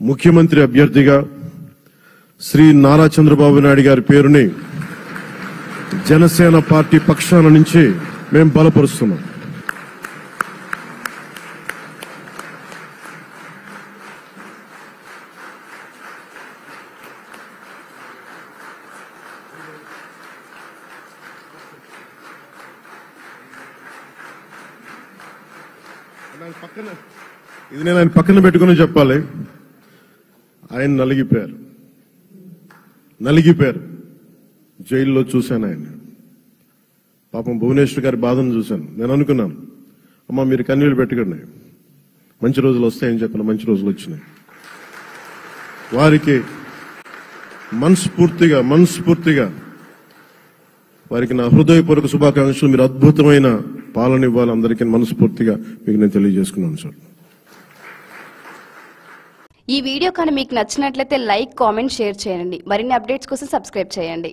ముఖ్యమంత్రి అభ్యర్థిగా శ్రీ నారా చంద్రబాబు నాయుడు గారి పేరుని జనసేన పార్టీ పక్షాన నుంచి మేము బలపరుస్తున్నాం. ఇది నేను ఆయన పక్కన పెట్టుకుని చెప్పాలి. ఆయన నలిగిపోయారు. జైల్లో చూశాను ఆయన. పాపం భువనేశ్వర్ గారి బాధను చూశాను. నేను అనుకున్నాను, అమ్మా మీరు కన్నీళ్లు పెట్టకండి, మంచి రోజులు వస్తాయని చెప్పిన మంచి రోజులు వచ్చినాయి. వారికి మనస్ఫూర్తిగా వారికి నా హృదయపూర్వక శుభాకాంక్షలు. మీరు అద్భుతమైన పాలన ఇవ్వాలి అందరికీ మనస్ఫూర్తిగా మీకు నేను తెలియజేసుకున్నాను సార్. ఈ వీడియో కానీ మీకు నచ్చినట్లయితే లైక్, కామెంట్, షేర్ చేయండి. మరిన్ని అప్డేట్స్ కోసం సబ్స్క్రైబ్ చేయండి.